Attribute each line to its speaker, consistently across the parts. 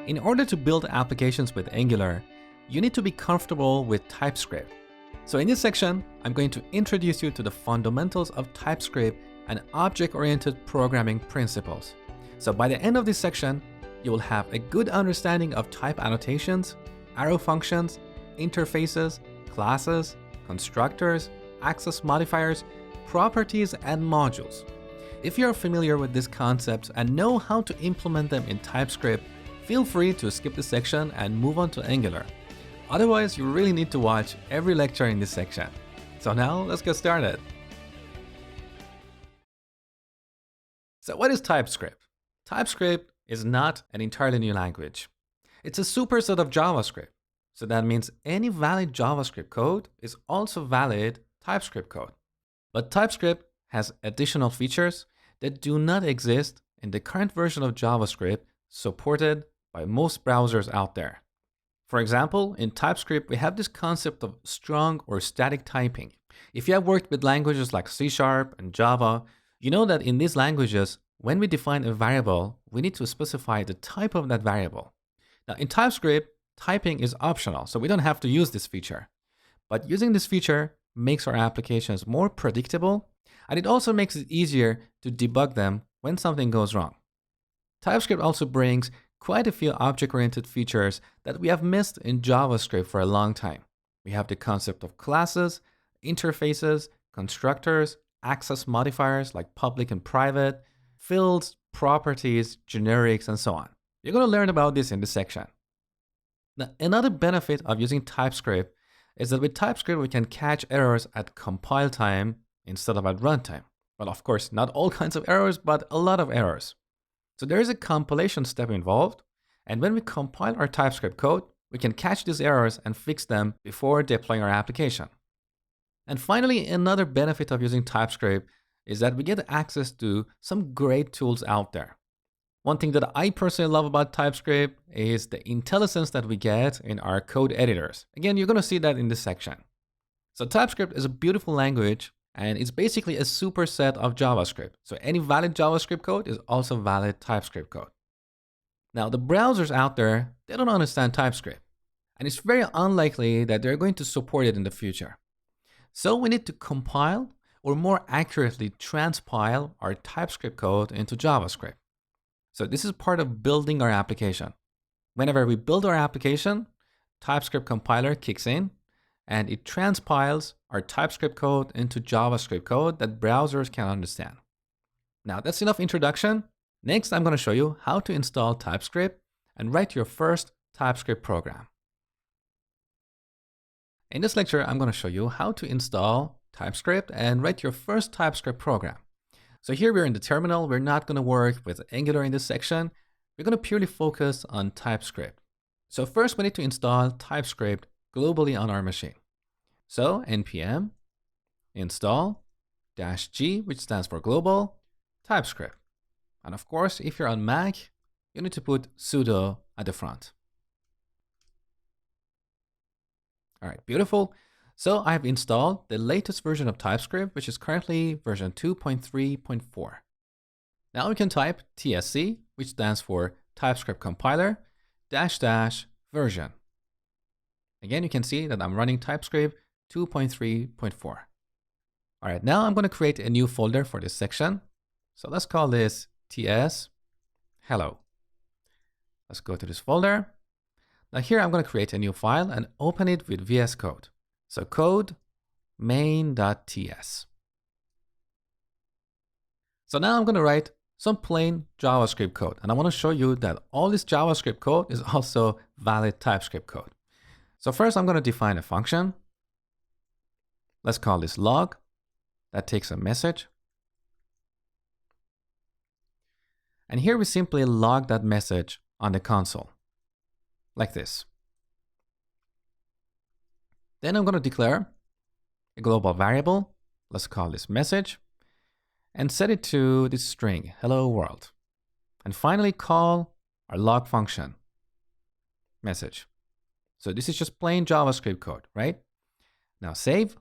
Speaker 1: In order to build applications with Angular, you need to be comfortable with TypeScript. So in this section, I'm going to introduce you to the fundamentals of TypeScript and object-oriented programming principles. So by the end of this section, you will have a good understanding of type annotations, arrow functions, interfaces, classes, constructors, access modifiers, properties, and modules. If you're familiar with these concepts and know how to implement them in TypeScript, feel free to skip this section and move on to Angular. Otherwise, you really need to watch every lecture in this section. So now let's get started. So what is TypeScript? TypeScript is not an entirely new language. It's a superset of JavaScript. So that means any valid JavaScript code is also valid TypeScript code. But TypeScript has additional features that do not exist in the current version of JavaScript supported by most browsers out there. For example, in TypeScript, we have this concept of strong or static typing. If you have worked with languages like C# and Java, you know that in these languages, when we define a variable, we need to specify the type of that variable. Now in TypeScript, typing is optional, so we don't have to use this feature. But using this feature makes our applications more predictable, and it also makes it easier to debug them when something goes wrong. TypeScript also brings quite a few object-oriented features that we have missed in JavaScript for a long time. We have the concept of classes, interfaces, constructors, access modifiers like public and private, fields, properties, generics, and so on. You're going to learn about this in this section. Now, another benefit of using TypeScript is that with TypeScript, we can catch errors at compile time instead of at runtime. Well, of course, not all kinds of errors, but a lot of errors. So there is a compilation step involved, and when we compile our TypeScript code, we can catch these errors and fix them before deploying our application. And finally, another benefit of using TypeScript is that we get access to some great tools out there. One thing that I personally love about TypeScript is the IntelliSense that we get in our code editors. Again, you're going to see that in this section. So TypeScript is a beautiful language, and it's basically a superset of JavaScript. So any valid JavaScript code is also valid TypeScript code. Now, the browsers out there, they don't understand TypeScript, and it's very unlikely that they're going to support it in the future. So we need to compile, or more accurately, transpile our TypeScript code into JavaScript. So this is part of building our application. Whenever we build our application, TypeScript compiler kicks in, and it transpiles our TypeScript code into JavaScript code that browsers can understand. Now that's enough introduction. Next, I'm going to show you how to install TypeScript and write your first TypeScript program. In this lecture, I'm going to show you how to install TypeScript and write your first TypeScript program. So here we're in the terminal. We're not going to work with Angular in this section. We're going to purely focus on TypeScript. So first we need to install TypeScript globally on our machine. So npm install -g, which stands for global, TypeScript. And of course, if you're on Mac, you need to put sudo at the front. All right, beautiful. So I've installed the latest version of TypeScript, which is currently version 2.3.4. Now we can type tsc, which stands for TypeScript compiler --version. Again, you can see that I'm running TypeScript 2.3.4. All right, now I'm going to create a new folder for this section. So let's call this ts hello. Let's go to this folder. Now here I'm going to create a new file and open it with VS Code. So code main.ts. So now I'm going to write some plain JavaScript code. And I want to show you that all this JavaScript code is also valid TypeScript code. So first I'm going to define a function. Let's call this log. That takes a message. And here we simply log that message on the console, like this. Then I'm going to declare a global variable. Let's call this message and set it to this string, hello world. And finally call our log function, message. So this is just plain JavaScript code, right? Now save.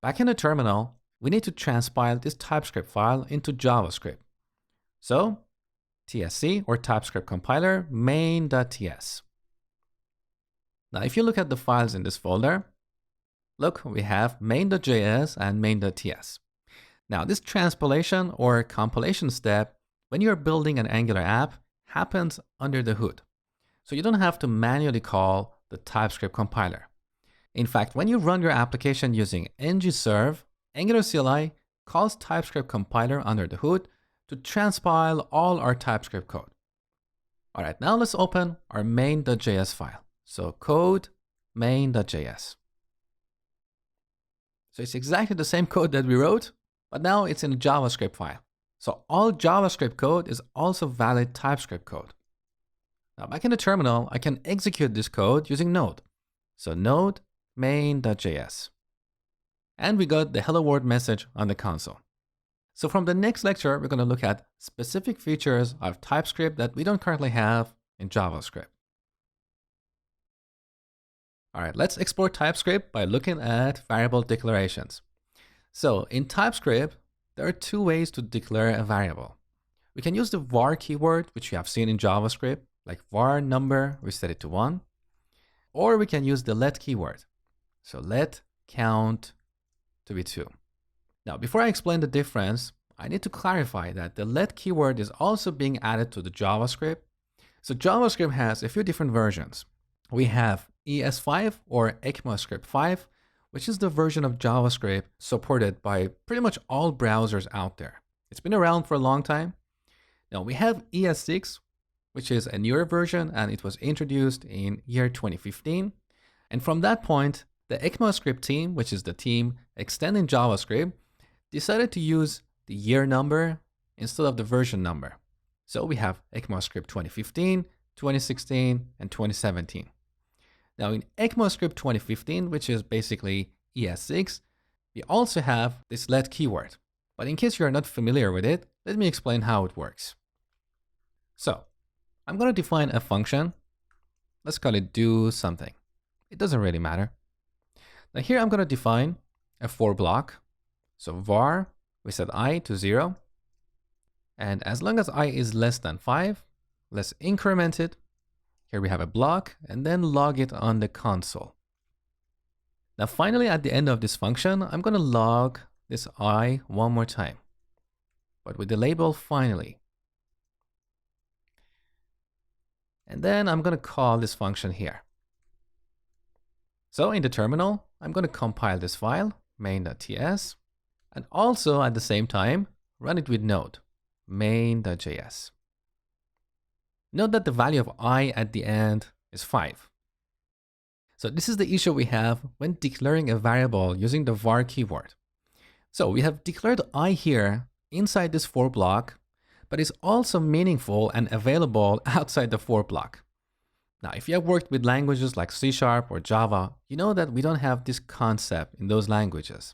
Speaker 1: Back in the terminal, we need to transpile this TypeScript file into JavaScript. So TSC or TypeScript compiler main.ts. Now, if you look at the files in this folder, look, we have main.js and main.ts. Now, this transpilation or compilation step, when you're building an Angular app, happens under the hood. So you don't have to manually call the TypeScript compiler. In fact, when you run your application using ng-serve, Angular CLI calls TypeScript compiler under the hood to transpile all our TypeScript code. All right, now let's open our main.js file. So code main.js. So it's exactly the same code that we wrote, but now it's in a JavaScript file. So all JavaScript code is also valid TypeScript code. Now back in the terminal, I can execute this code using Node. So Node main.js. And we got the hello world message on the console. So from the next lecture, we're going to look at specific features of TypeScript that we don't currently have in JavaScript. All right, let's explore TypeScript by looking at variable declarations. So in TypeScript, there are two ways to declare a variable. We can use the var keyword, which we have seen in JavaScript, like var number, we set it to 1. Or we can use the let keyword. So let count to be 2. Now, before I explain the difference, I need to clarify that the let keyword is also being added to the JavaScript. So JavaScript has a few different versions. We have ES5 or ECMAScript 5, which is the version of JavaScript supported by pretty much all browsers out there. It's been around for a long time. Now we have ES6, which is a newer version, and it was introduced in year 2015. And from that point, the ECMAScript team, which is the team extending JavaScript, decided to use the year number instead of the version number. So we have ECMAScript 2015, 2016, and 2017. Now in ECMAScript 2015, which is basically ES6, we also have this let keyword. But in case you're not familiar with it, let me explain how it works. So I'm going to define a function. Let's call it do something. It doesn't really matter. Now here I'm going to define a for block. So var, we set I to 0. And as long as I is less than 5, let's increment it. Here we have a block and then log it on the console. Now finally, at the end of this function, I'm going to log this I one more time, but with the label finally. And then I'm going to call this function here. So in the terminal, I'm going to compile this file, main.ts, and also at the same time, run it with Node, main.js. Note that the value of I at the end is 5. So this is the issue we have when declaring a variable using the var keyword. So we have declared I here inside this for block, but it's also meaningful and available outside the for block. Now, if you have worked with languages like C# or Java, you know that we don't have this concept in those languages.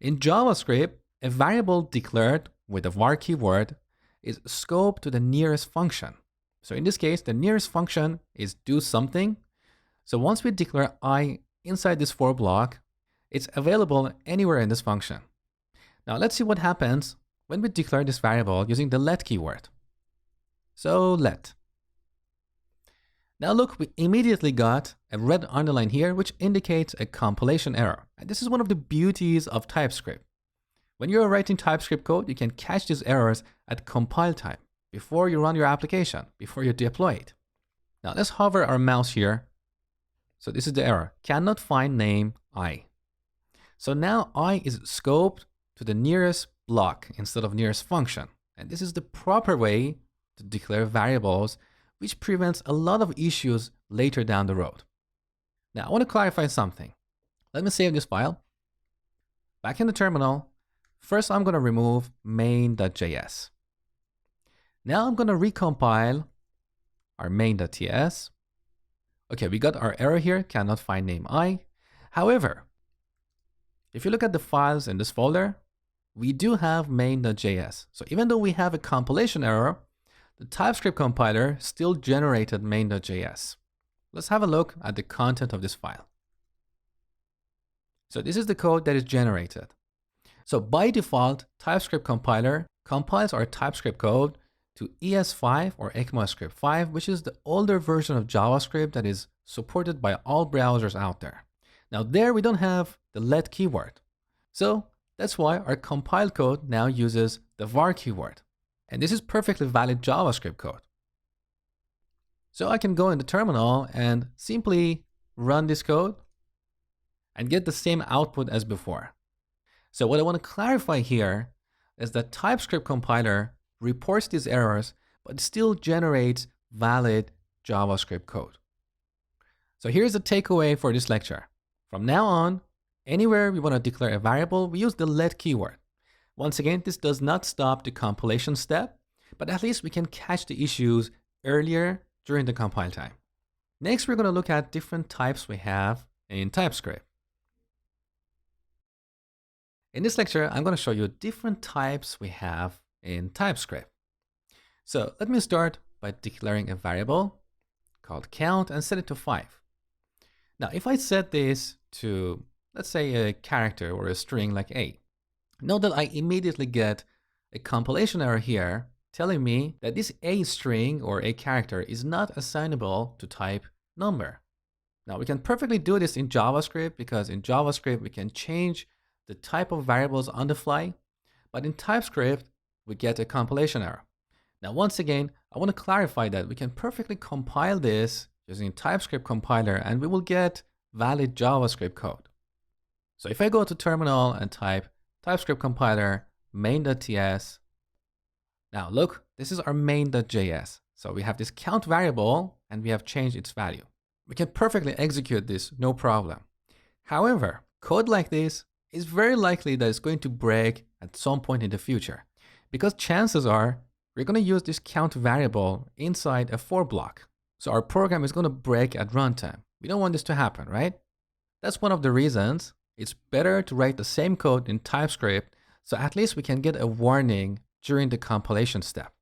Speaker 1: In JavaScript, a variable declared with a var keyword is scoped to the nearest function. So in this case, the nearest function is do something. So once we declare I inside this for block, it's available anywhere in this function. Now let's see what happens when we declare this variable using the let keyword. So let. Now look, we immediately got a red underline here, which indicates a compilation error. And this is one of the beauties of TypeScript. When you're writing TypeScript code, you can catch these errors at compile time, before you run your application, before you deploy it. Now let's hover our mouse here. So this is the error, cannot find name I. So now I is scoped to the nearest block instead of nearest function. And this is the proper way to declare variables, which prevents a lot of issues later down the road. Now I want to clarify something. Let me save this file. Back in the terminal, first I'm going to remove main.js. Now I'm going to recompile our main.ts. Okay, we got our error here, cannot find name I. However, if you look at the files in this folder, we do have main.js. So even though we have a compilation error, the TypeScript compiler still generated main.js. Let's have a look at the content of this file. So this is the code that is generated. So by default, TypeScript compiler compiles our TypeScript code to ES5 or ECMAScript 5, which is the older version of JavaScript that is supported by all browsers out there. Now there we don't have the let keyword. So that's why our compiled code now uses the var keyword. And this is perfectly valid JavaScript code. So I can go in the terminal and simply run this code and get the same output as before. So what I want to clarify here is that TypeScript compiler reports these errors, but still generates valid JavaScript code. So here's the takeaway for this lecture. From now on, anywhere we want to declare a variable, we use the let keyword. Once again, this does not stop the compilation step, but at least we can catch the issues earlier during the compile time. Next, we're going to look at different types we have in TypeScript. In this lecture, I'm going to show you different types we have in TypeScript. So let me start by declaring a variable called count and set it to 5. Now, if I set this to, let's say, a character or a string like A, note that I immediately get a compilation error here telling me that this A string or A character is not assignable to type number. Now, we can perfectly do this in JavaScript because in JavaScript, we can change the type of variables on the fly, but in TypeScript, we get a compilation error. Now, once again, I want to clarify that we can perfectly compile this using TypeScript compiler and we will get valid JavaScript code. So if I go to terminal and type TypeScript compiler main.ts, now look, this is our main.js. So we have this count variable and we have changed its value. We can perfectly execute this, no problem. However, code like this is very likely that it's going to break at some point in the future because chances are we're going to use this count variable inside a for block. So our program is going to break at runtime. We don't want this to happen, right? That's one of the reasons it's better to write the same code in TypeScript so at least we can get a warning during the compilation step.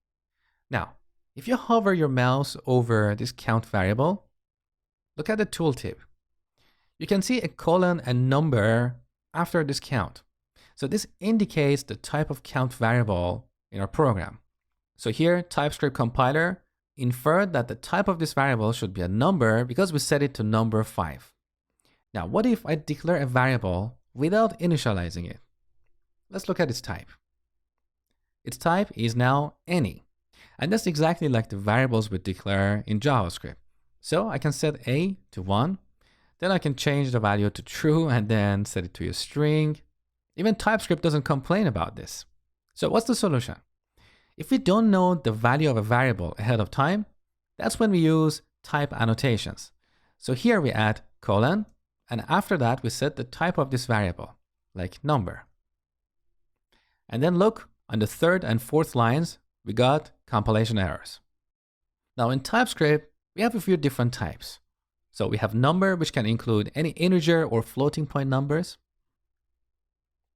Speaker 1: Now, if you hover your mouse over this count variable, look at the tooltip. You can see a colon and number after this count. So this indicates the type of count variable in our program. So here, TypeScript compiler inferred that the type of this variable should be a number because we set it to number 5. Now, what if I declare a variable without initializing it? Let's look at its type. Its type is now any. And that's exactly like the variables we declare in JavaScript. So I can set A to 1. Then I can change the value to true and then set it to a string. Even TypeScript doesn't complain about this. So what's the solution? If we don't know the value of a variable ahead of time, that's when we use type annotations. So here we add colon, and after that we set the type of this variable, like number. And then look, on the third and fourth lines, we got compilation errors. Now in TypeScript, we have a few different types. So we have number, which can include any integer or floating point numbers.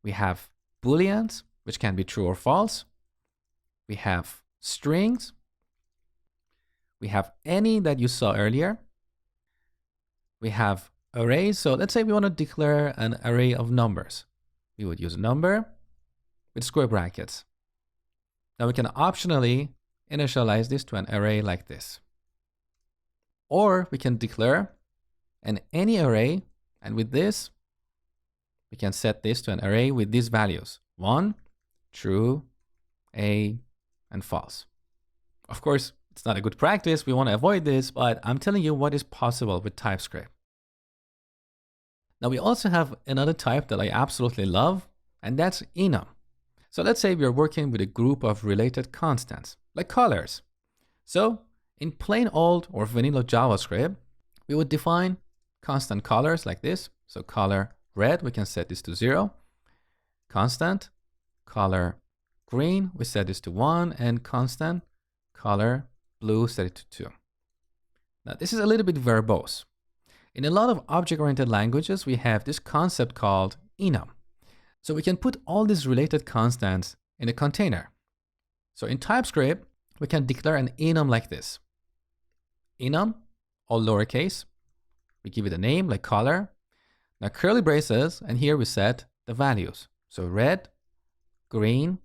Speaker 1: We have booleans, which can be true or false. We have strings. We have any that you saw earlier. We have arrays. So let's say we want to declare an array of numbers. We would use number with square brackets. Now we can optionally initialize this to an array like this. Or we can declare an any array, and with this, we can set this to an array with these values: 1, true, A, and false. Of course, it's not a good practice. We want to avoid this, but I'm telling you what is possible with TypeScript. Now we also have another type that I absolutely love, and that's enum. So let's say we are working with a group of related constants, like colors. So in plain old or vanilla JavaScript, we would define constant colors like this. So color red, we can set this to 0. Constant color green, we set this to 1, and constant color blue, set it to 2. Now this is a little bit verbose. In a lot of object-oriented languages, we have this concept called enum. So we can put all these related constants in a container. So in TypeScript, we can declare an enum like this. Enum, all lowercase. We give it a name like color. Now curly braces, and here we set the values. So red, green,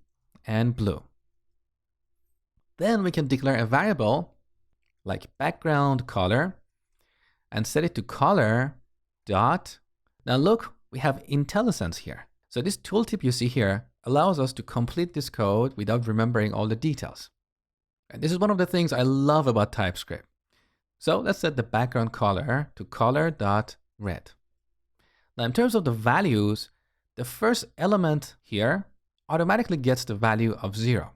Speaker 1: and blue. Then we can declare a variable like background color and set it to color dot. Now look, we have IntelliSense here. So this tooltip you see here allows us to complete this code without remembering all the details. And this is one of the things I love about TypeScript. So let's set the background color to color.red. Now in terms of the values, the first element here automatically gets the value of 0.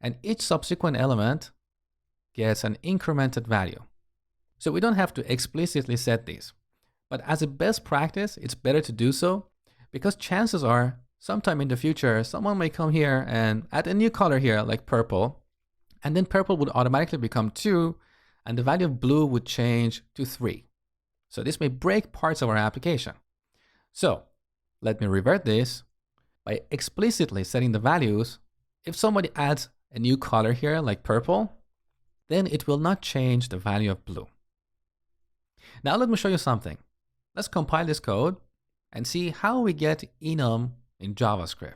Speaker 1: And each subsequent element gets an incremented value. So we don't have to explicitly set these. But as a best practice, it's better to do so because chances are sometime in the future, someone may come here and add a new color here like purple. And then purple would automatically become 2 and the value of blue would change to 3. So this may break parts of our application. So let me revert this by explicitly setting the values. If somebody adds a new color here like purple, then it will not change the value of blue. Now let me show you something. Let's compile this code and see how we get enum in JavaScript.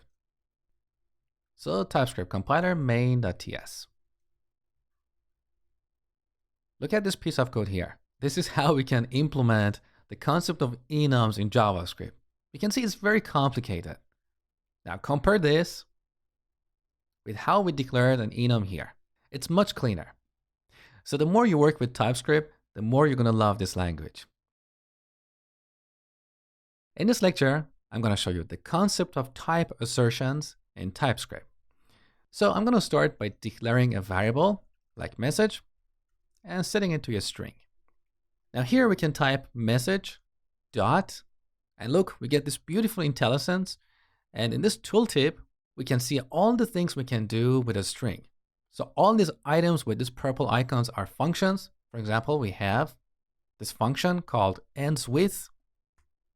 Speaker 1: So TypeScript compiler main.ts. Look at this piece of code here. This is how we can implement the concept of enums in JavaScript. You can see it's very complicated. Now compare this with how we declared an enum here. It's much cleaner. So the more you work with TypeScript, the more you're going to love this language. In this lecture, I'm going to show you the concept of type assertions in TypeScript. So I'm going to start by declaring a variable like message and setting it to a string. Now here we can type message dot, and look, we get this beautiful IntelliSense. And in this tooltip, we can see all the things we can do with a string. So all these items with these purple icons are functions. For example, we have this function called ends with.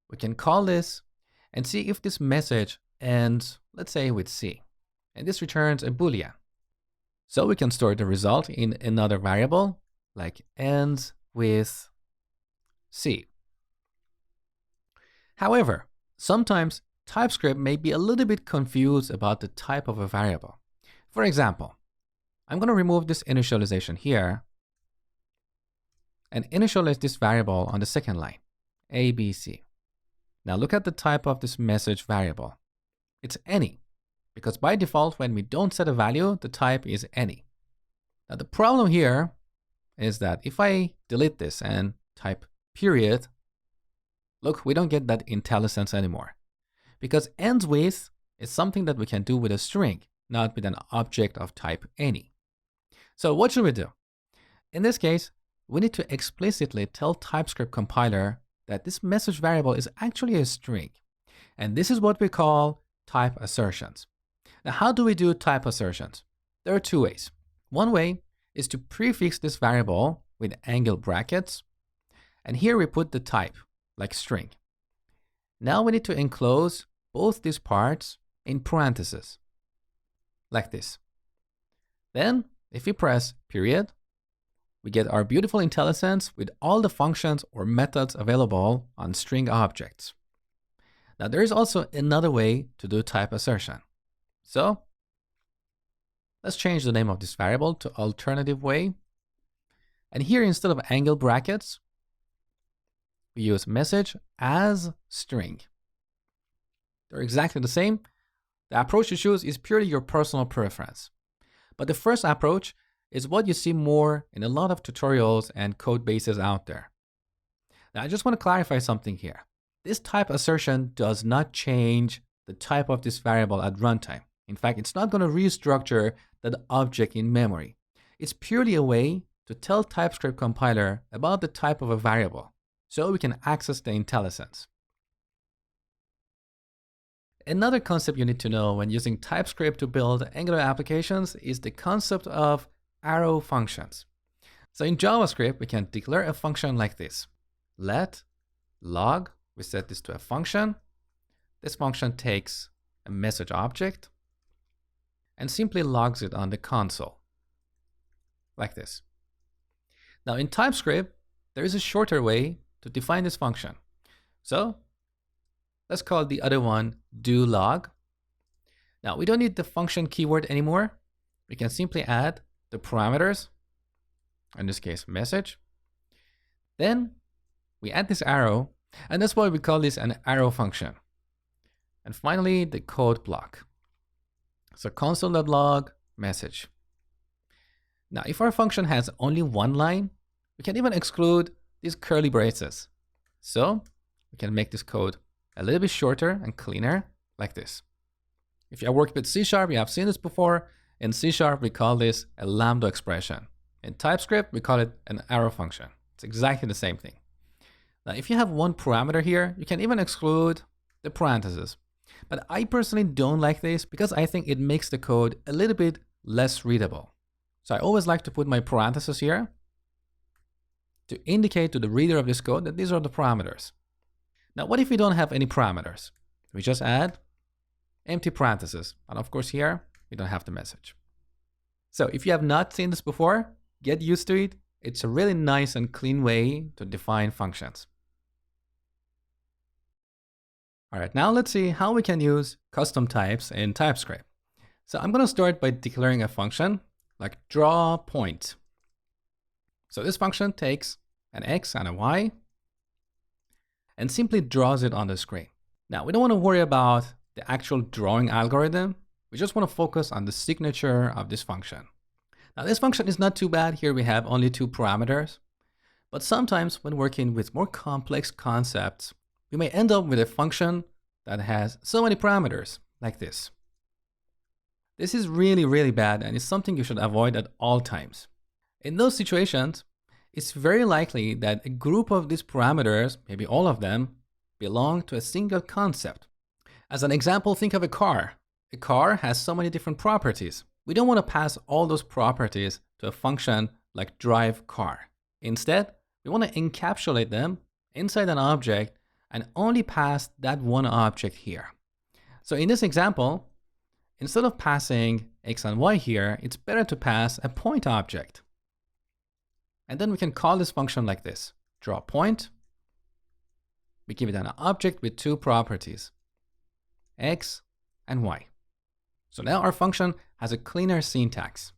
Speaker 1: We can call this and see if this message ends, let's say with C. And this returns a Boolean. So we can store the result in another variable like ends with C. However, sometimes TypeScript may be a little bit confused about the type of a variable. For example, I'm going to remove this initialization here and initialize this variable on the second line, ABC. Now look at the type of this message variable. It's any, because by default, when we don't set a value, the type is any. Now the problem here is that if I delete this and type period, look, we don't get that IntelliSense anymore. Because ends with is something that we can do with a string, not with an object of type any. So what should we do? In this case, we need to explicitly tell TypeScript compiler that this message variable is actually a string. And this is what we call type assertions. Now, how do we do type assertions? There are two ways. One way is to prefix this variable with angle brackets. And here we put the type, like string. Now we need to enclose both these parts in parentheses, like this. Then, if we press period, we get our beautiful IntelliSense with all the functions or methods available on string objects. Now there is also another way to do type assertion. So let's change the name of this variable to alternative way. And here, instead of angle brackets, we use message as string. They're exactly the same. The approach you choose is purely your personal preference. But the first approach is what you see more in a lot of tutorials and code bases out there. Now, I just want to clarify something here. This type assertion does not change the type of this variable at runtime. In fact, it's not going to restructure that object in memory. It's purely a way to tell TypeScript compiler about the type of a variable, so we can access the IntelliSense. Another concept you need to know when using TypeScript to build Angular applications is the concept of arrow functions. So in JavaScript, we can declare a function like this. Let log, we set this to a function. This function takes a message object and simply logs it on the console, like this. Now in TypeScript, there is a shorter way to define this function. So let's call the other one do log. Now we don't need the function keyword anymore. We can simply add the parameters, in this case, message. Then we add this arrow, and that's why we call this an arrow function. And finally, the code block. So console.log message. Now, if our function has only one line, we can even exclude these curly braces. So we can make this code a little bit shorter and cleaner, like this. If you have worked with C#, you have seen this before. In C#, we call this a lambda expression. In TypeScript, we call it an arrow function. It's exactly the same thing. Now, if you have one parameter here, you can even exclude the parentheses. But I personally don't like this because I think it makes the code a little bit less readable. So I always like to put my parentheses here to indicate to the reader of this code that these are the parameters. Now, what if we don't have any parameters? We just add empty parentheses. And of course here, we don't have the message. So if you have not seen this before, get used to it. It's a really nice and clean way to define functions. All right, now let's see how we can use custom types in TypeScript. So I'm going to start by declaring a function like draw point. So this function takes an X and a Y and simply draws it on the screen. Now, we don't want to worry about the actual drawing algorithm. We just want to focus on the signature of this function. Now, this function is not too bad. Here we have only 2 parameters. But sometimes when working with more complex concepts, we may end up with a function that has so many parameters, like this. This is really, really bad, and it's something you should avoid at all times. In those situations, it's very likely that a group of these parameters, maybe all of them, belong to a single concept. As an example, think of a car. A car has so many different properties. We don't want to pass all those properties to a function like drive car. Instead, we want to encapsulate them inside an object and only pass that one object here. So in this example, instead of passing X and Y here, it's better to pass a point object. And then we can call this function like this, draw point. We give it an object with 2 properties, X and Y. So now our function has a cleaner syntax.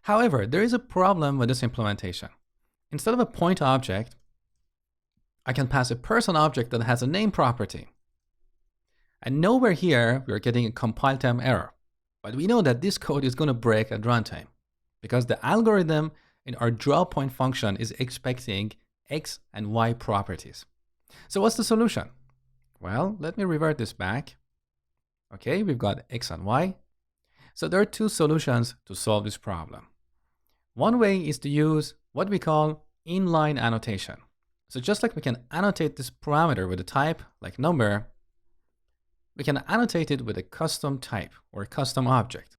Speaker 1: However, there is a problem with this implementation. Instead of a point object, I can pass a person object that has a name property. And nowhere here, we're getting a compile time error. But we know that this code is going to break at runtime because the algorithm in our draw point function is expecting X and Y properties. So what's the solution? Well, let me revert this back. Okay, we've got X and Y. So there are 2 solutions to solve this problem. One way is to use what we call inline annotation. So just like we can annotate this parameter with a type like number, we can annotate it with a custom type or a custom object.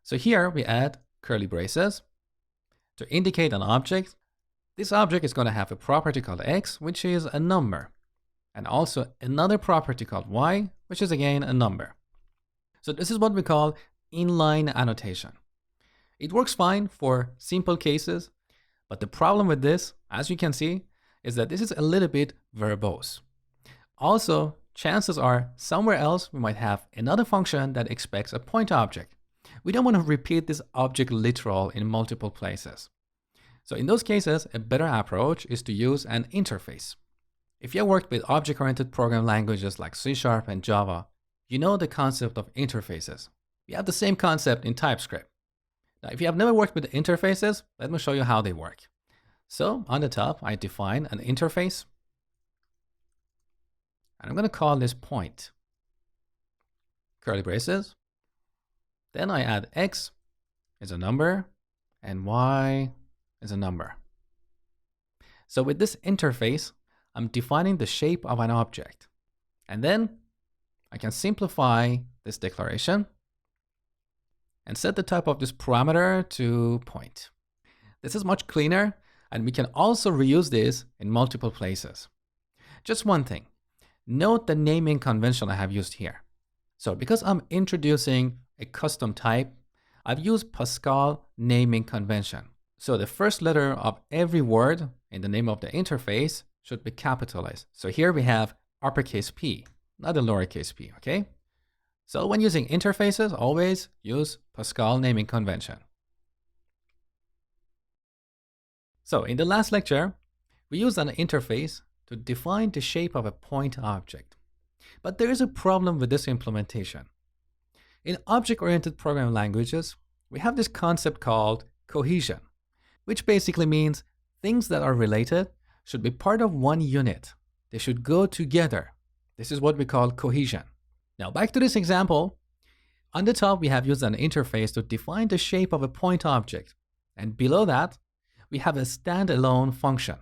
Speaker 1: So here we add curly braces to indicate an object. This object is going to have a property called X, which is a number, and also another property called Y, which is again a number. So this is what we call inline annotation. It works fine for simple cases, but the problem with this, as you can see, is that this is a little bit verbose. Also, chances are somewhere else we might have another function that expects a point object. We don't want to repeat this object literal in multiple places. So in those cases, a better approach is to use an interface. If you have worked with object-oriented program languages like C# and Java, you know the concept of interfaces. We have the same concept in TypeScript. Now, if you have never worked with interfaces, let me show you how they work. So on the top, I define an interface. And I'm going to call this point. Curly braces. Then I add X is a number and Y is a number. So with this interface, I'm defining the shape of an object. And then I can simplify this declaration and set the type of this parameter to point. This is much cleaner, and we can also reuse this in multiple places. Just one thing, note the naming convention I have used here. So because I'm introducing a custom type, I've used Pascal naming convention. So the first letter of every word in the name of the interface should be capitalized. So here we have uppercase P, not a lowercase p, okay? So when using interfaces, always use Pascal naming convention. So in the last lecture, we used an interface to define the shape of a point object. But there is a problem with this implementation. In object-oriented programming languages, we have this concept called cohesion, which basically means things that are related should be part of one unit. They should go together. This is what we call cohesion. Now back to this example. On the top, we have used an interface to define the shape of a point object. And below that, we have a standalone function.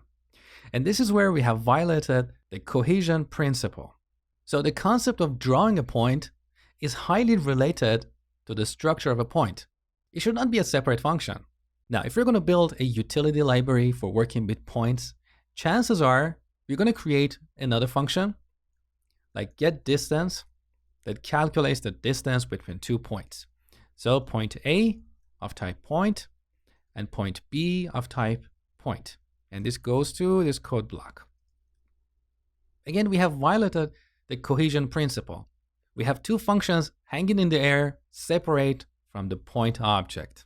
Speaker 1: And this is where we have violated the cohesion principle. So the concept of drawing a point is highly related to the structure of a point. It should not be a separate function. Now, if you're going to build a utility library for working with points, chances are you're going to create another function like getDistance that calculates the distance between 2 points. So point A of type point and point B of type point. And this goes to this code block. Again, we have violated the cohesion principle. We have two functions hanging in the air, separate from the point object.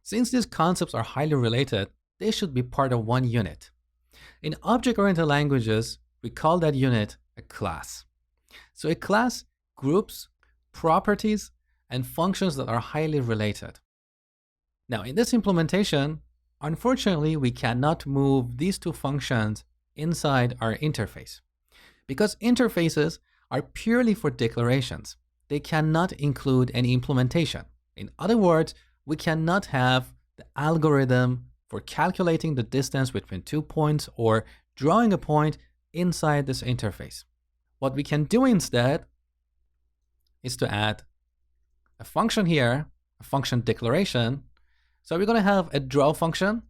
Speaker 1: Since these concepts are highly related, they should be part of one unit. In object-oriented languages, we call that unit a class. So a class groups properties and functions that are highly related. Now, in this implementation, unfortunately, we cannot move these two functions inside our interface because interfaces are purely for declarations. They cannot include any implementation. In other words, we cannot have the algorithm for calculating the distance between 2 points or drawing a point inside this interface. What we can do instead is to add a function here, a function declaration. So we're going to have a draw function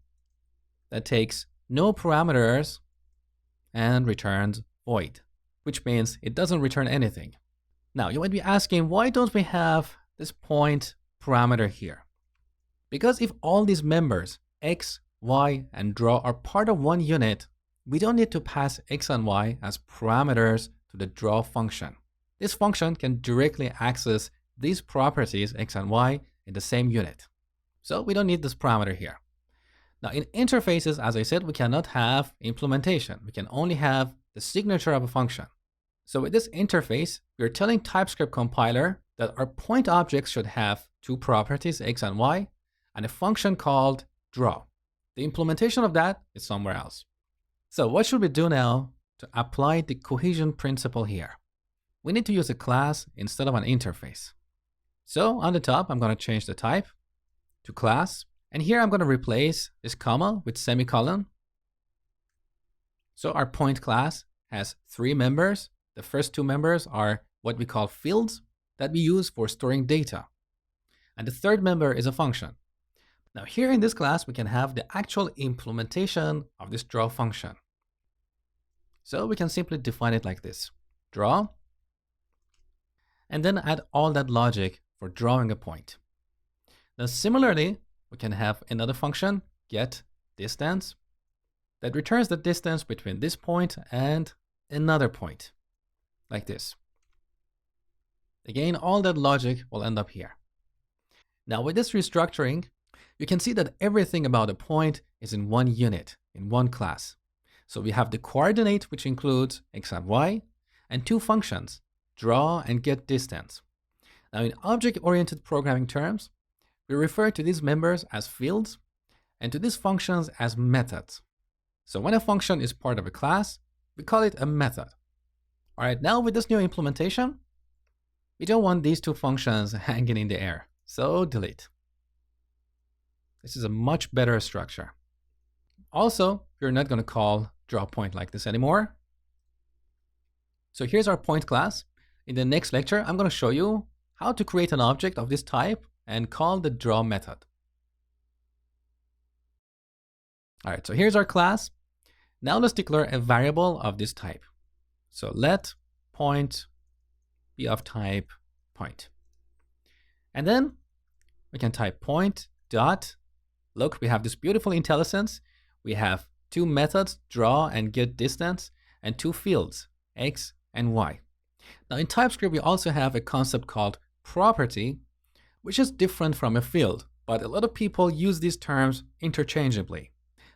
Speaker 1: that takes no parameters and returns void, which means it doesn't return anything. Now, you might be asking, why don't we have this point parameter here? Because if all these members, x, y, and draw are part of one unit, we don't need to pass x and y as parameters to the draw function. This function can directly access these properties, x and y, in the same unit. So we don't need this parameter here. Now in interfaces, as I said, we cannot have implementation. We can only have the signature of a function. So with this interface, we're telling TypeScript compiler that our point objects should have two properties, x and y, and a function called draw. The implementation of that is somewhere else. So what should we do now to apply the cohesion principle here? We need to use a class instead of an interface. So on the top, I'm going to change the type to class. And here I'm going to replace this comma with semicolon. So our point class has 3 members. The first 2 members are what we call fields that we use for storing data. And the third member is a function. Now here in this class, we can have the actual implementation of this draw function. So we can simply define it like this: draw, and then add all that logic for drawing a point. Now similarly, we can have another function, getDistance, that returns the distance between this point and another point, like this. Again, all that logic will end up here. Now with this restructuring, you can see that everything about a point is in one unit, in one class. So we have the coordinate, which includes x and y, and 2 functions, draw and getDistance. Now in object-oriented programming terms, we refer to these members as fields and to these functions as methods. So when a function is part of a class, we call it a method. All right, now with this new implementation, we don't want these 2 functions hanging in the air, so delete. This is a much better structure. Also, we're not going to call draw point like this anymore. So here's our point class. In the next lecture, I'm going to show you how to create an object of this type and call the draw method. All right, so here's our class. Now let's declare a variable of this type. So let point be of type point. And then we can type point dot. Look, we have this beautiful IntelliSense. We have 2 methods, draw and getDistance, and 2 fields, x and y. Now in TypeScript, we also have a concept called property, which is different from a field, but a lot of people use these terms interchangeably.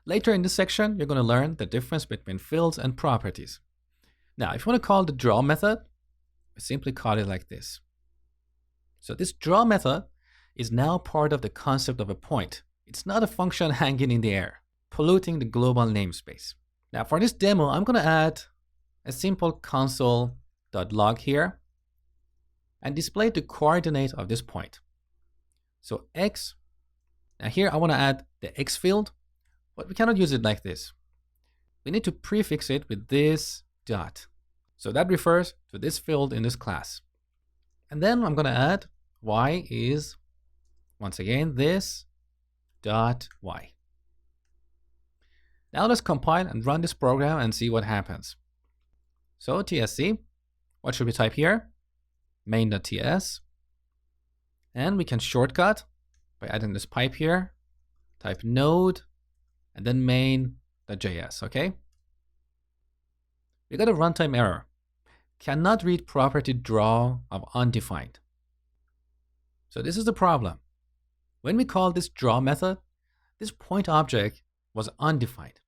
Speaker 1: Later in this section, you're going to learn the difference between fields and properties. Now, if you want to call the draw method, we simply call it like this. So this draw method is now part of the concept of a point. It's not a function hanging in the air, polluting the global namespace. Now, for this demo, I'm going to add a simple console.log here and display the coordinate of this point. So x, now here I want to add the x field, but we cannot use it like this. We need to prefix it with this dot. So that refers to this field in this class. And then I'm going to add y is, once again, this dot y. Now let's compile and run this program and see what happens. So tsc, what should we type here? Main.ts. And we can shortcut by adding this pipe here. Type node and then main.js, okay? We got a runtime error. Cannot read property draw of undefined. So this is the problem. When we call this draw method, this point object was undefined.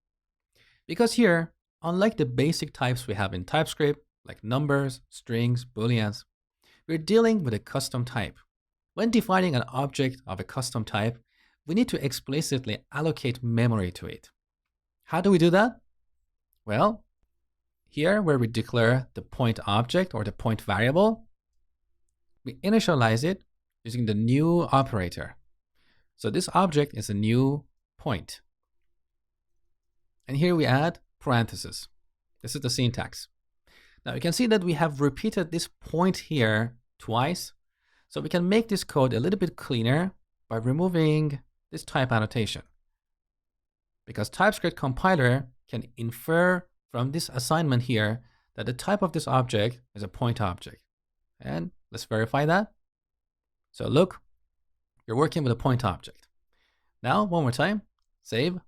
Speaker 1: Because here, unlike the basic types we have in TypeScript, like numbers, strings, booleans, we're dealing with a custom type. When defining an object of a custom type, we need to explicitly allocate memory to it. How do we do that? Well, here where we declare the point object or the point variable, we initialize it using the new operator. So this object is a new point. And here we add parentheses. This is the syntax. Now you can see that we have repeated this point here twice. So we can make this code a little bit cleaner by removing this type annotation. Because TypeScript compiler can infer from this assignment here that the type of this object is a point object. And let's verify that. So look, you're working with a point object. Now, one more time, save.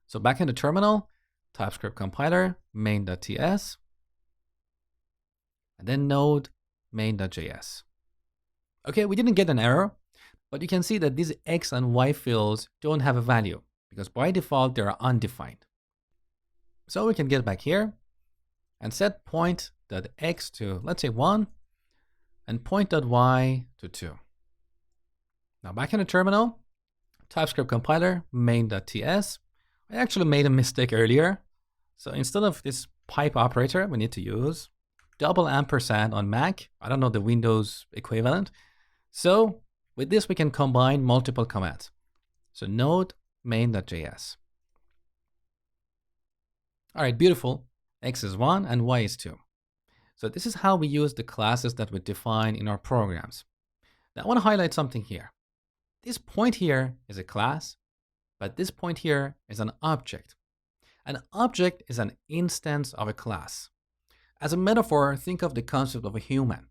Speaker 1: So back in the terminal, TypeScript compiler, main.ts, and then node main.js. Okay, we didn't get an error, but you can see that these x and y fields don't have a value because by default they are undefined. So we can get back here and set point.x to, let's say 1 and point.y to 2. Now back in the terminal, TypeScript compiler main.ts. I actually made a mistake earlier. So instead of this pipe operator, we need to use $& on Mac. I don't know the Windows equivalent. So with this, we can combine multiple commands. So node main.js. All right, beautiful. X is 1 and Y is 2. So this is how we use the classes that we define in our programs. Now I want to highlight something here. This point here is a class, but this point here is an object. An object is an instance of a class. As a metaphor, think of the concept of a human.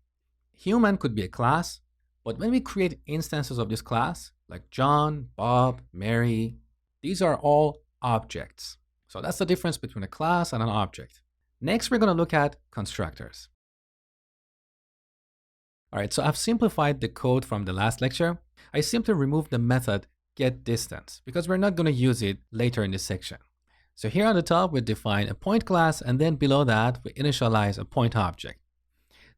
Speaker 1: Human could be a class, but when we create instances of this class, like John, Bob, Mary, these are all objects. So that's the difference between a class and an object. Next, we're going to look at constructors. All right, so I've simplified the code from the last lecture. I simply removed the method getDistance because we're not going to use it later in this section. So here on the top, we define a point class, and then below that, we initialize a point object.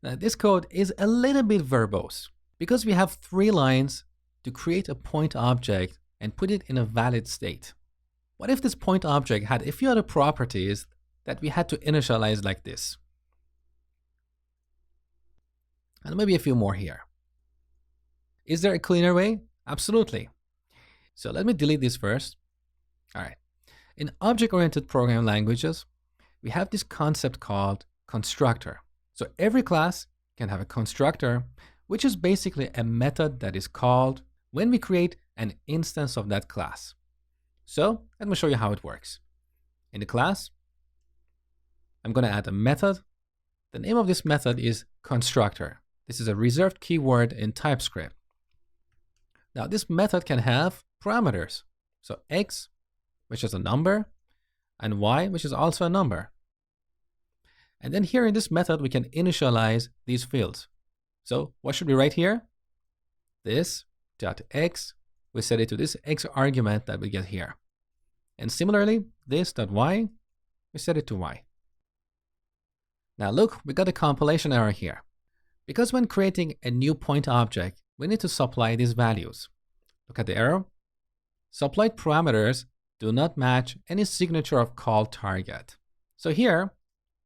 Speaker 1: Now, this code is a little bit verbose because we have 3 lines to create a point object and put it in a valid state. What if this point object had a few other properties that we had to initialize like this? And maybe a few more here. Is there a cleaner way? Absolutely. So let me delete this first. All right. In object-oriented programming languages, we have this concept called constructor. So every class can have a constructor, which is basically a method that is called when we create an instance of that class. So let me show you how it works. In the class, I'm going to add a method. The name of this method is constructor. This is a reserved keyword in TypeScript. Now this method can have parameters. So x, which is a number, and y, which is also a number. And then here in this method, we can initialize these fields. So what should we write here? This dot x, we set it to this x argument that we get here. And similarly, this.y, we set it to y. Now look, we got a compilation error here. Because when creating a new point object, we need to supply these values. Look at the error. Supplied parameters do not match any signature of call target. So here,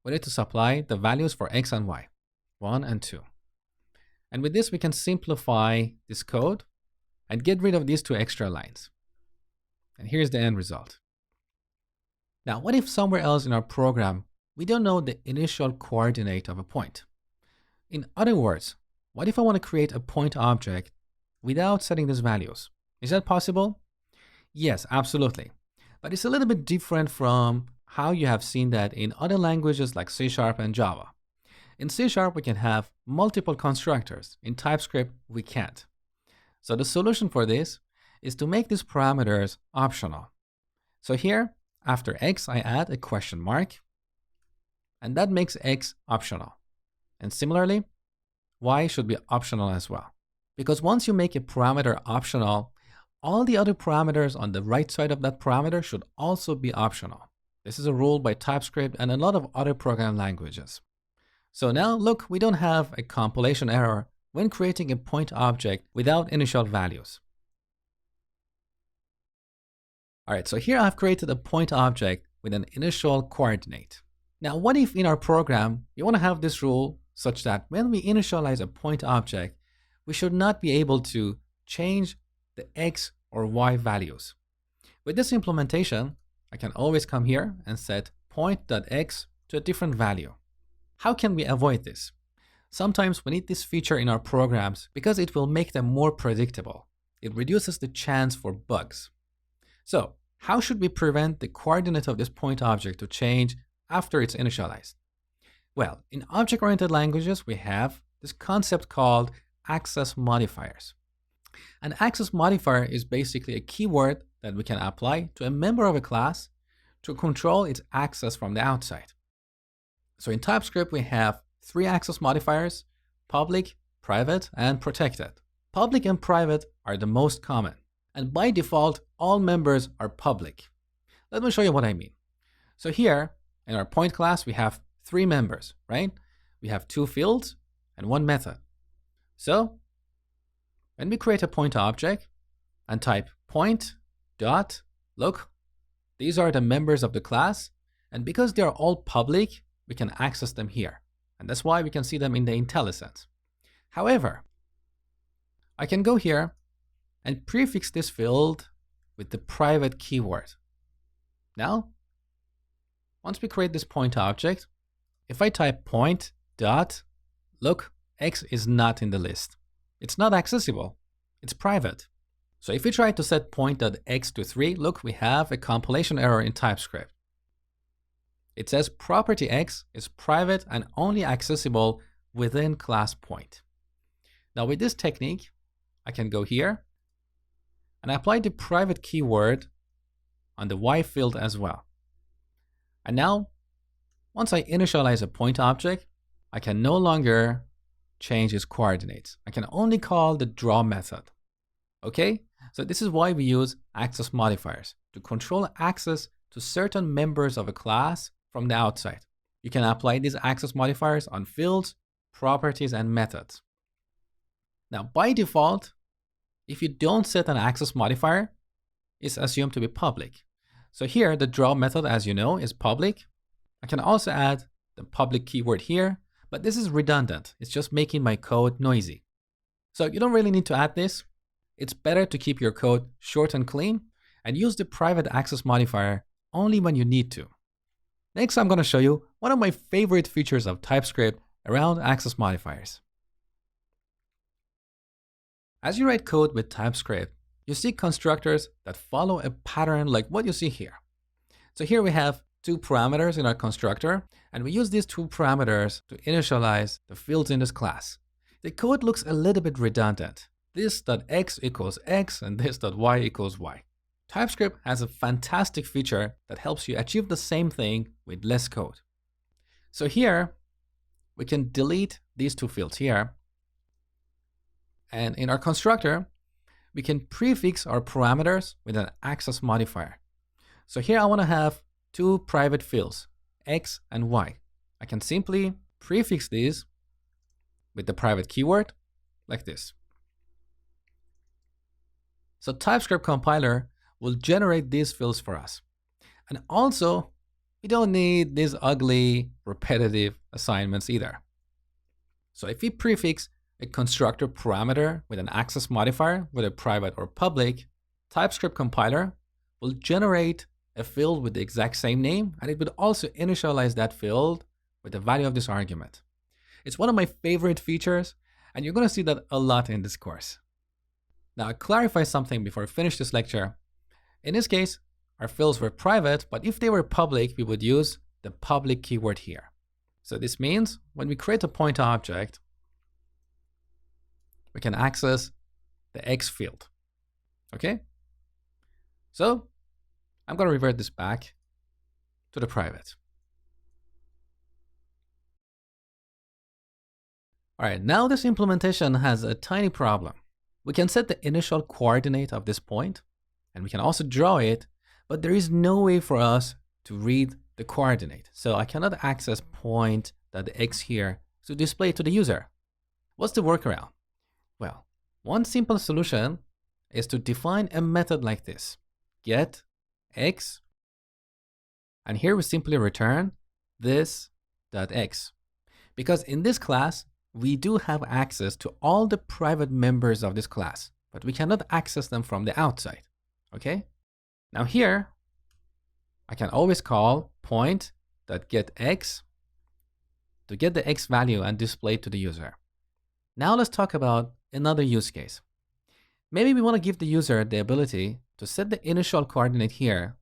Speaker 1: we need to supply the values for x and y, 1 and 2. And with this, we can simplify this code and get rid of these 2 extra lines. And here's the end result. Now, what if somewhere else in our program, we don't know the initial coordinate of a point? In other words, what if I want to create a point object without setting these values? Is that possible? Yes, absolutely. But it's a little bit different from how you have seen that in other languages like C# and Java. In C# we can have multiple constructors. In TypeScript, we can't. So the solution for this is to make these parameters optional. So here, after x, I add a question mark, and that makes x optional. And similarly, y should be optional as well. Because once you make a parameter optional, all the other parameters on the right side of that parameter should also be optional. This is a rule by TypeScript and a lot of other programming languages. So now look, we don't have a compilation error when creating a point object without initial values. All right, so here I've created a point object with an initial coordinate. Now, what if in our program, we want to have this rule such that when we initialize a point object, we should not be able to change the x or y values. With this implementation, I can always come here and set point.x to a different value. How can we avoid this? Sometimes we need this feature in our programs because it will make them more predictable. It reduces the chance for bugs. So, how should we prevent the coordinate of this point object to change after it's initialized? Well, in object-oriented languages, we have this concept called access modifiers. An access modifier is basically a keyword that we can apply to a member of a class to control its access from the outside. So in TypeScript, we have 3 access modifiers: public, private, and protected. Public and private are the most common. And by default, all members are public. Let me show you what I mean. So here, in our point class, we have 3 members, right? We have 2 fields and 1 method. So when we create a point object and type point dot, look, these are the members of the class. And because they are all public, we can access them here. And that's why we can see them in the IntelliSense. However, I can go here and prefix this field with the private keyword. Now, once we create this point object, if I type point dot, look, x is not in the list. It's not accessible. It's private. So if we try to set point.x to 3, look, we have a compilation error in TypeScript. It says property x is private and only accessible within class point. Now with this technique, I can go here and apply the private keyword on the y field as well. And now, once I initialize a point object, I can no longer change its coordinates. I can only call the draw method. Okay? So this is why we use access modifiers, to control access to certain members of a class from the outside. You can apply these access modifiers on fields, properties, and methods. Now, by default, if you don't set an access modifier, it's assumed to be public. So here, the draw method, as you know, is public. I can also add the public keyword here, but this is redundant. It's just making my code noisy. So you don't really need to add this. It's better to keep your code short and clean and use the private access modifier only when you need to. Next, I'm going to show you one of my favorite features of TypeScript around access modifiers. As you write code with TypeScript, you see constructors that follow a pattern like what you see here. So here we have 2 parameters in our constructor, and we use these 2 parameters to initialize the fields in this class. The code looks a little bit redundant. This.x equals x and this.y equals y. TypeScript has a fantastic feature that helps you achieve the same thing with less code. So here, we can delete these 2 fields here. And in our constructor, we can prefix our parameters with an access modifier. So here I want to have two private fields, X and Y. I can simply prefix these with the private keyword like this. So TypeScript compiler will generate these fields for us. And also, we don't need these ugly, repetitive assignments either. So if we prefix a constructor parameter with an access modifier, whether private or public, TypeScript compiler will generate a field with the exact same name, and it would also initialize that field with the value of this argument. It's one of my favorite features, and you're going to see that a lot in this course. Now, I'll clarify something before I finish this lecture. In this case, our fields were private, but if they were public, we would use the public keyword here. So this means when we create a point object, we can access the X field. Okay? So I'm going to revert this back to the private. All right, now this implementation has a tiny problem. We can set the initial coordinate of this point, and we can also draw it, but there is no way for us to read the coordinate. So I cannot access point.x here to display it to the user. What's the workaround? Well, one simple solution is to define a method like this, get x, and here we simply return this.x. Because in this class, we do have access to all the private members of this class, but we cannot access them from the outside. Okay? Now here, I can always call point.getX to get the x value and display it to the user. Now let's talk about another use case. Maybe we want to give the user the ability to set the initial coordinate here,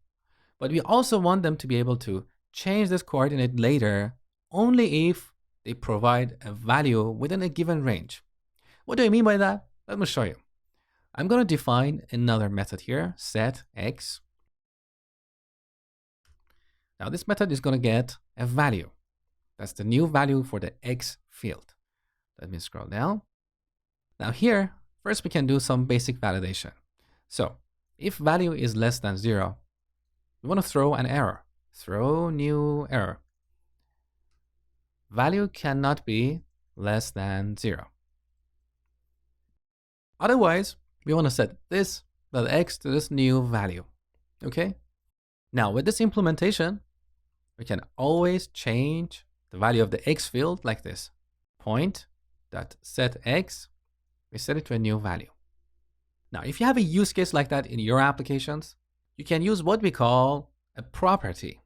Speaker 1: but we also want them to be able to change this coordinate later only if they provide a value within a given range. What do I mean by that? Let me show you. I'm going to define another method here, set x. Now this method is going to get a value. That's the new value for the x field. Let me scroll down. Now here, first we can do some basic validation. So if value is less than 0, we want to throw an error. Throw new error. Value cannot be less than 0. Otherwise, we want to set this.x to this new value. Okay? Now with this implementation, we can always change the value of the x field like this. Point.setX, we set it to a new value. Now, if you have a use case like that in your applications, you can use what we call a property.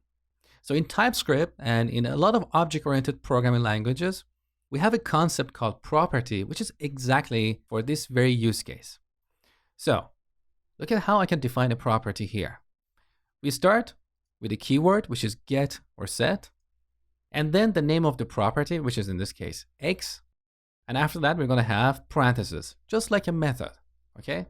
Speaker 1: So in TypeScript and in a lot of object-oriented programming languages, we have a concept called property, which is exactly for this very use case. So look at how I can define a property here. We start with a keyword, which is get or set, and then the name of the property, which is in this case x. And after that, we're going to have parentheses, just like a method. Okay?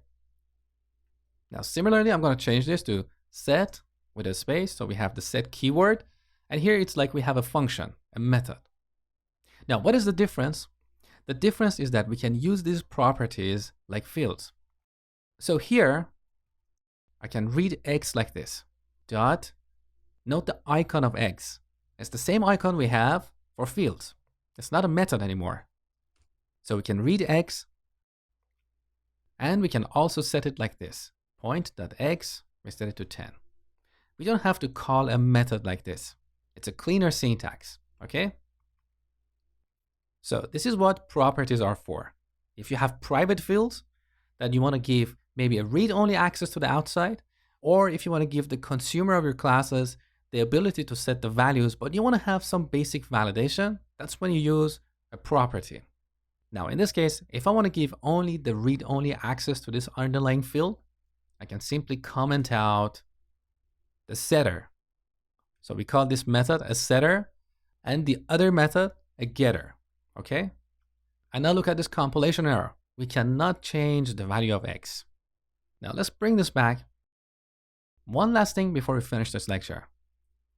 Speaker 1: Now, similarly, I'm going to change this to set with a space. So we have the set keyword. And here it's like we have a function, a method. Now, what is the difference? The difference is that we can use these properties like fields. So here, I can read x like this. Dot. Note the icon of x. It's the same icon we have for fields. It's not a method anymore. So we can read x. And we can also set it like this. Point.x, we set it to 10. We don't have to call a method like this. It's a cleaner syntax, okay? So this is what properties are for. If you have private fields that you want to give maybe a read-only access to the outside, or if you want to give the consumer of your classes the ability to set the values, but you want to have some basic validation, that's when you use a property. Now, in this case, if I want to give only the read-only access to this underlying field, I can simply comment out the setter. So we call this method a setter and the other method a getter. Okay? And now look at this compilation error. We cannot change the value of x. Now let's bring this back. One last thing before we finish this lecture.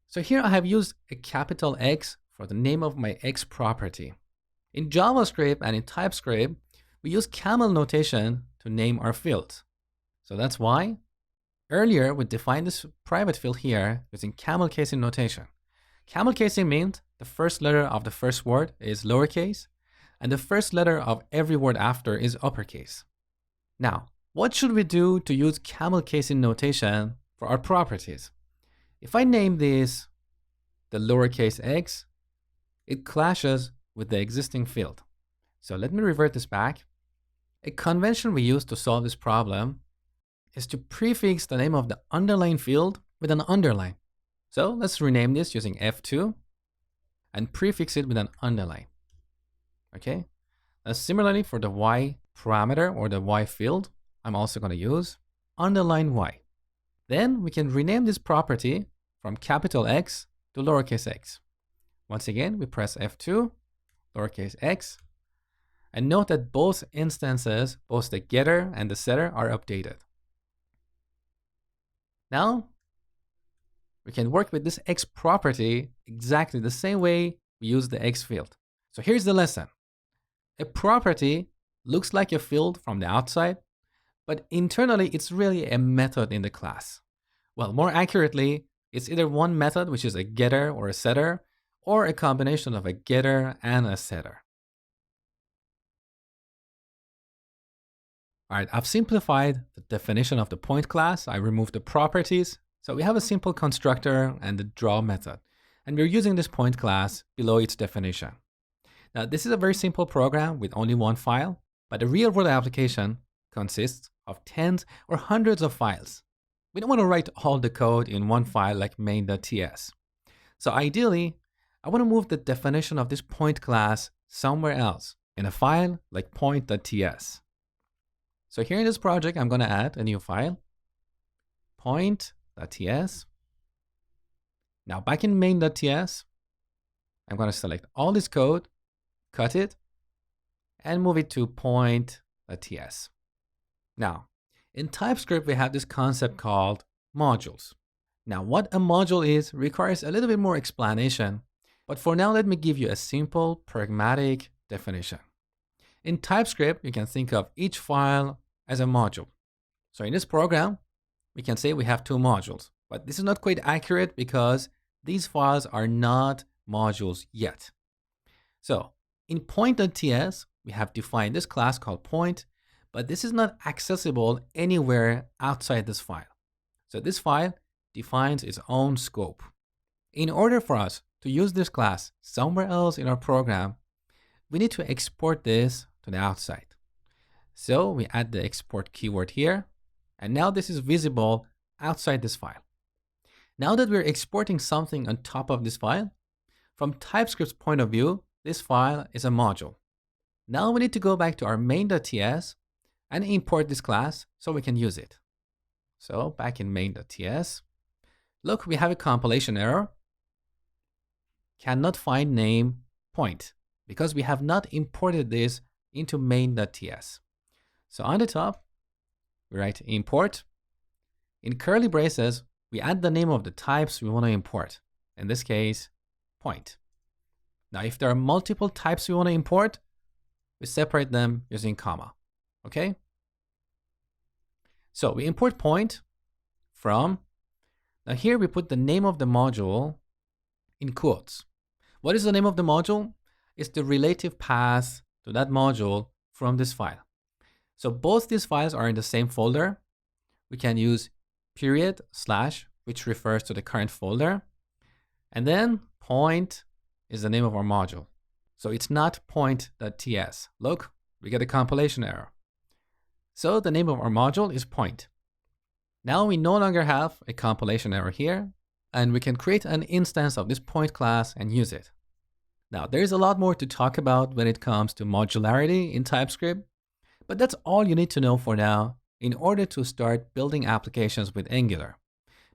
Speaker 1: So here I have used a capital X for the name of my x property. In JavaScript and in TypeScript, we use camel notation to name our fields. So that's why Earlier, we defined this private field here using camel casing notation. Camel casing means the first letter of the first word is lowercase, and the first letter of every word after is uppercase. Now, what should we do to use camel casing notation for our properties? If I name this the lowercase x, it clashes with the existing field. So let me revert this back. A convention we use to solve this problem is to prefix the name of the underlying field with an underline. So let's rename this using F2 and prefix it with an underline. Okay. Now similarly for the y parameter or the y field, I'm also going to use underline y. Then we can rename this property from capital X to lowercase x. Once again, we press F2, lowercase x, and note that both instances, both the getter and the setter, are updated. Now, we can work with this x property exactly the same way we use the x field. So here's the lesson. A property looks like a field from the outside, but internally it's really a method in the class. Well, more accurately, it's either one method, which is a getter or a setter, or a combination of a getter and a setter. All right, I've simplified the definition of the point class. I removed the properties. So we have a simple constructor and the draw method, and we're using this point class below its definition. Now, this is a very simple program with only one file, but the real world application consists of tens or hundreds of files. We don't want to write all the code in one file like main.ts. So ideally, I want to move the definition of this point class somewhere else in a file like point.ts. So here in this project, I'm going to add a new file, point.ts. Now back in main.ts, I'm going to select all this code, cut it, and move it to point.ts. Now, in TypeScript, we have this concept called modules. Now, what a module is requires a little bit more explanation, but for now, let me give you a simple, pragmatic definition. In TypeScript, you can think of each file as a module. So in this program, we can say we have two modules, but this is not quite accurate because these files are not modules yet. So in point.ts, we have defined this class called point, but this is not accessible anywhere outside this file. So this file defines its own scope. In order for us to use this class somewhere else in our program, we need to export this to the outside. So we add the export keyword here, and now this is visible outside this file. Now that we're exporting something on top of this file, from TypeScript's point of view, this file is a module. Now we need to go back to our main.ts and import this class so we can use it. So back in main.ts, look, we have a compilation error. Cannot find name point because we have not imported this into main.ts. So on the top, we write import. In curly braces, we add the name of the types we want to import. In this case, point. Now, if there are multiple types we want to import, we separate them using comma. Okay? So we import point from. Now here we put the name of the module in quotes. What is the name of the module? It's the relative path to that module from this file. So both these files are in the same folder. We can use period slash, which refers to the current folder. And then point is the name of our module. So it's not point.ts. Look, we get a compilation error. So the name of our module is point. Now we no longer have a compilation error here, and we can create an instance of this point class and use it. Now there is a lot more to talk about when it comes to modularity in TypeScript, but that's all you need to know for now in order to start building applications with Angular.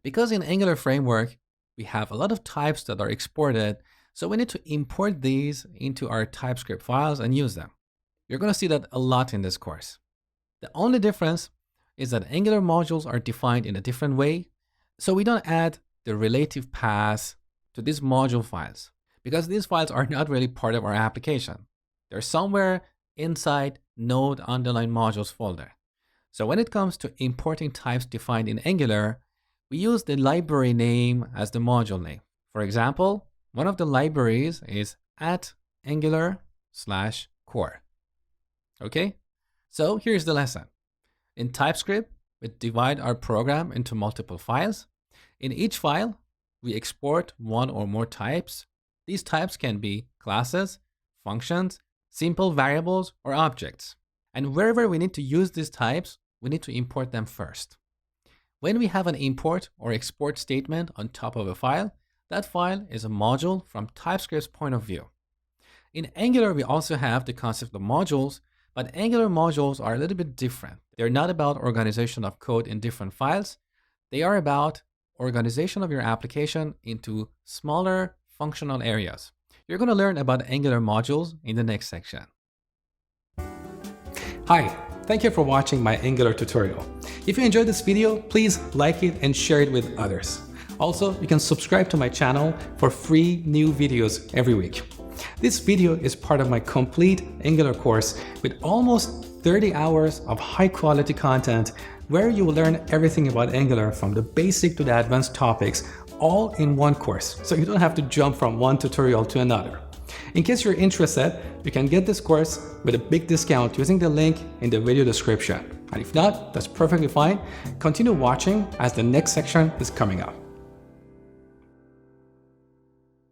Speaker 1: Because in Angular framework, we have a lot of types that are exported, so we need to import these into our TypeScript files and use them. You're going to see that a lot in this course. The only difference is that Angular modules are defined in a different way, so we don't add the relative path to these module files because these files are not really part of our application. They're somewhere inside node underline modules folder. So when it comes to importing types defined in Angular, we use the library name as the module name. For example, one of the libraries is @angular/core. Okay, so here's the lesson. In TypeScript, we divide our program into multiple files. In each file, we export one or more types. These types can be classes, functions, simple variables, or objects. And wherever we need to use these types, we need to import them first. When we have an import or export statement on top of a file, that file is a module from TypeScript's point of view. In Angular, we also have the concept of modules, but Angular modules are a little bit different. They're not about organization of code in different files. They are about organization of your application into smaller functional areas. You're going to learn about Angular modules in the next section. Hi, thank you for watching my Angular tutorial. If you enjoyed this video, please like it and share it with others. Also, you can subscribe to my channel for free new videos every week. This video is part of my complete Angular course with almost 30 hours of high quality content where you will learn everything about Angular from the basic to the advanced topics all in one course, so you don't have to jump from one tutorial to another. In case you're interested, you can get this course with a big discount using the link in the video description. And if not, that's perfectly fine. Continue watching as the next section is coming up.